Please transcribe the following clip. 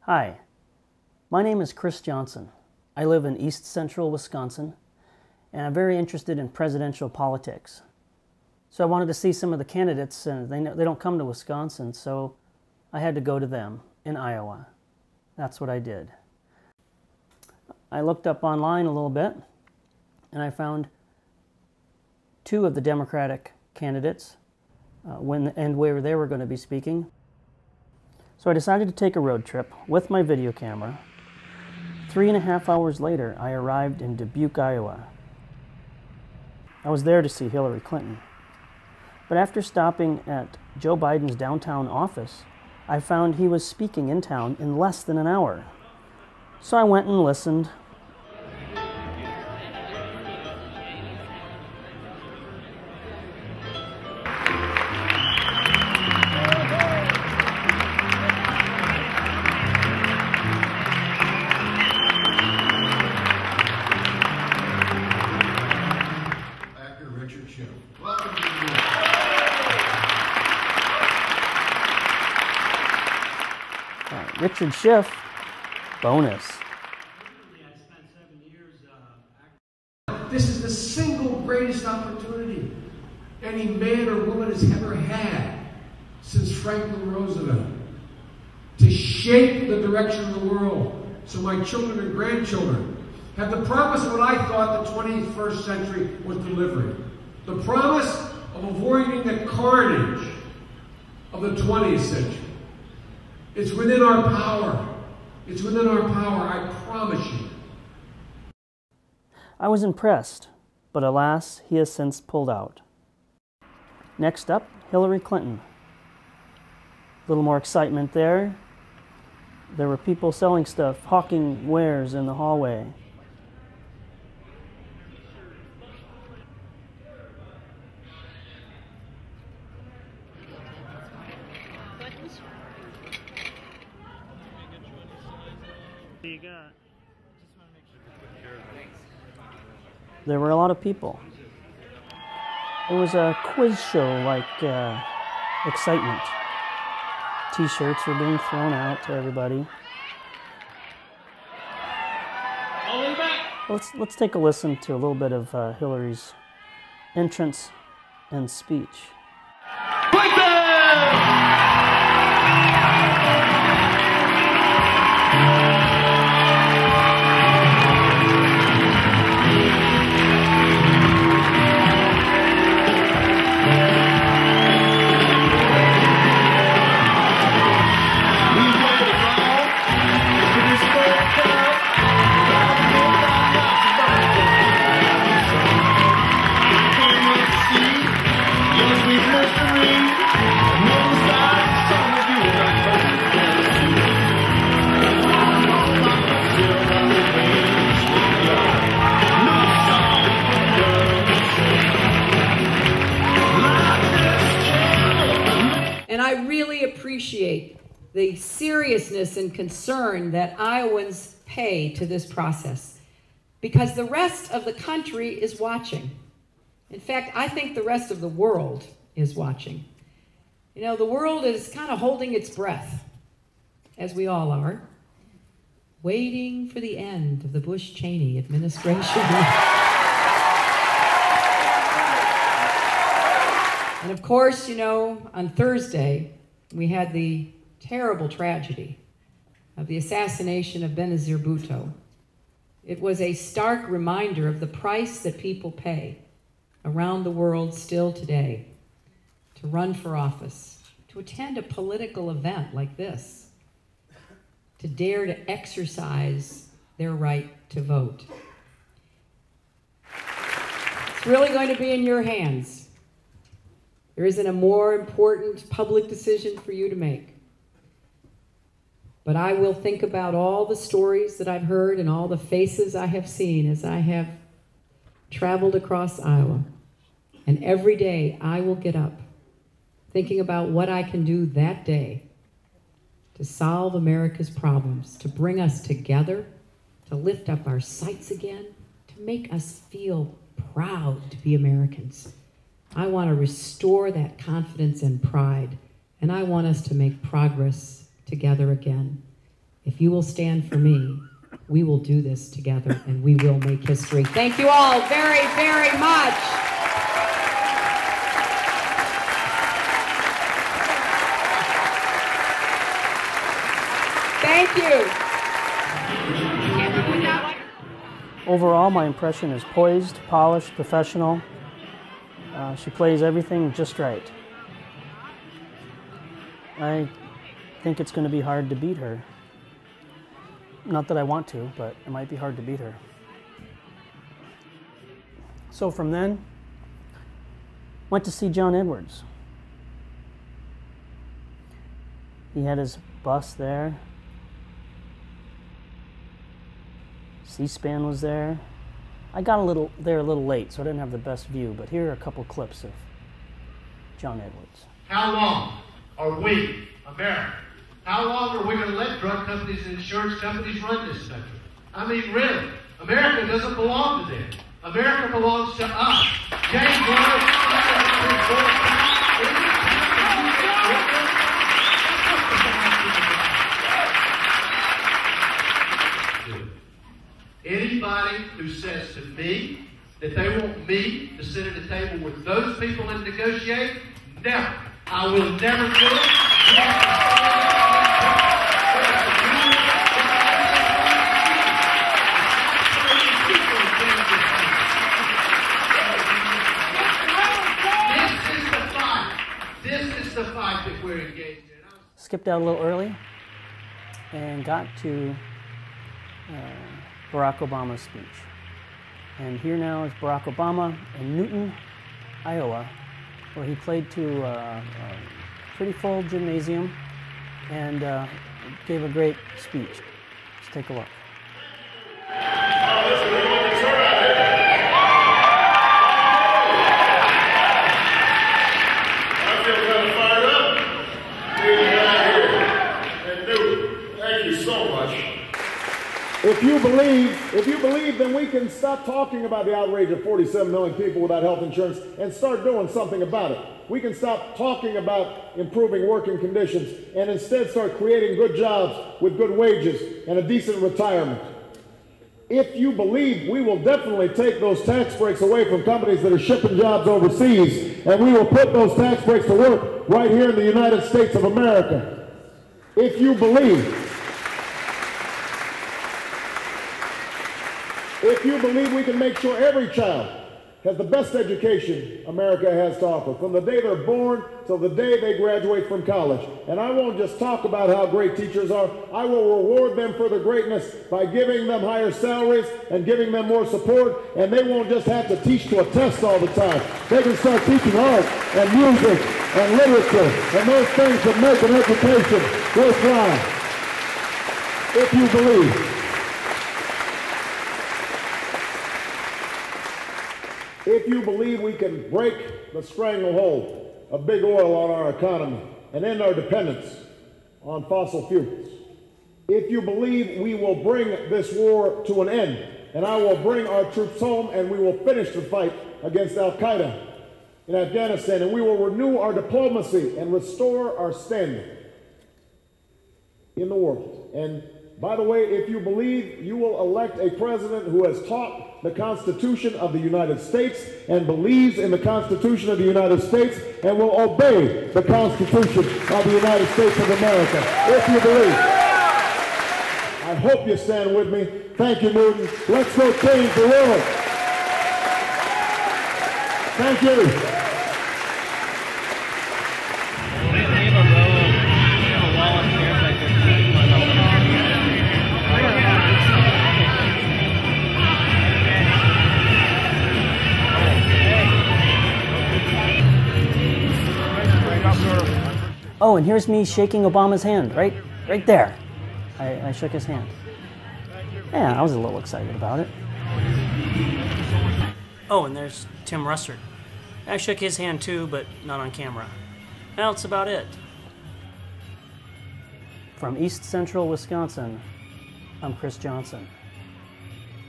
Hi, my name is Chris Johnson. I live in East Central Wisconsin, and I'm very interested in presidential politics. So I wanted to see some of the candidates, and they don't come to Wisconsin, so I had to go to them in Iowa. That's what I did. I looked up online a little bit, and I found two of the Democratic candidates and where they were going to be speaking. So I decided to take a road trip with my video camera. 3.5 hours later, I arrived in Dubuque, Iowa. I was there to see Hillary Clinton. But after stopping at Joe Biden's downtown office, I found he was speaking in town in less than an hour. So I went and listened. Richard Schiff. Welcome to the Richard Schiff, bonus. This is the single greatest opportunity any man or woman has ever had since Franklin Roosevelt to shape the direction of the world so my children and grandchildren have the promise of what I thought the 21st century was delivering. The promise of avoiding the carnage of the 20th century. It's within our power. It's within our power, I promise you. I was impressed, but alas, he has since pulled out. Next up, Hillary Clinton. A little more excitement there. There were people selling stuff, hawking wares in the hallway. You got. There were a lot of people. It was a quiz show like excitement. T-shirts were being thrown out to everybody. Let's take a listen to a little bit of Hillary's entrance and speech. And I really appreciate the seriousness and concern that Iowans pay to this process, because the rest of the country is watching. In fact, I think the rest of the world is watching. You know, the world is kind of holding its breath, as we all are, waiting for the end of the Bush-Cheney administration. And of course, you know, on Thursday, we had the terrible tragedy of the assassination of Benazir Bhutto. It was a stark reminder of the price that people pay around the world still today to run for office, to attend a political event like this, to dare to exercise their right to vote. It's really going to be in your hands. There isn't a more important public decision for you to make. But I will think about all the stories that I've heard and all the faces I have seen as I have traveled across Iowa. And every day I will get up thinking about what I can do that day to solve America's problems, to bring us together, to lift up our sights again, to make us feel proud to be Americans. I want to restore that confidence and pride, and I want us to make progress together again. if you will stand for me, we will do this together and we will make history. Thank you all very, very much. Thank you. Overall, my impression is poised, polished, professional. She plays everything just right. I think it's going to be hard to beat her. Not that I want to, but it might be hard to beat her. So from then, went to see John Edwards. He had his bus there. C-SPAN was there. I got there a little late, so I didn't have the best view, but here are a couple clips of John Edwards. How long are we, America, how long are we going to let drug companies and insurance companies run this country? I mean, really, America doesn't belong to them. America belongs to us. James Anybody who says to me that they want me to sit at a table with those people and negotiate, never. I will never do it. This is the fight that we're engaged in. Skipped out a little early and got to Barack Obama's speech. And here now is Barack Obama in Newton, Iowa, where he played to a pretty full gymnasium and gave a great speech. Let's take a look. I feel kind of fired up being out here in Newton. Thank you so much. If you believe, then we can stop talking about the outrage of 47 million people without health insurance and start doing something about it. We can stop talking about improving working conditions and instead start creating good jobs with good wages and a decent retirement. If you believe, we will definitely take those tax breaks away from companies that are shipping jobs overseas, and we will put those tax breaks to work right here in the United States of America. If you believe we can make sure every child has the best education America has to offer, from the day they're born till the day they graduate from college. And I won't just talk about how great teachers are, I will reward them for their greatness by giving them higher salaries and giving them more support, and they won't just have to teach to a test all the time. They can start teaching art and music and literature and those things that make an education worthwhile. If you believe. If you believe we can break the stranglehold of big oil on our economy and end our dependence on fossil fuels, if you believe we will bring this war to an end, and I will bring our troops home and we will finish the fight against Al-Qaeda in Afghanistan, and we will renew our diplomacy and restore our standing in the world. And by the way, if you believe, you will elect a president who has taught the Constitution of the United States and believes in the Constitution of the United States and will obey the Constitution of the United States of America. If you believe. I hope you stand with me. Thank you, Newton. Let's go change the world. Thank you. Oh, and here's me shaking Obama's hand, right there. I shook his hand. Yeah, I was a little excited about it. Oh, and there's Tim Russert. I shook his hand too, but not on camera. Well, that's about it. From East Central Wisconsin, I'm Chris Johnson.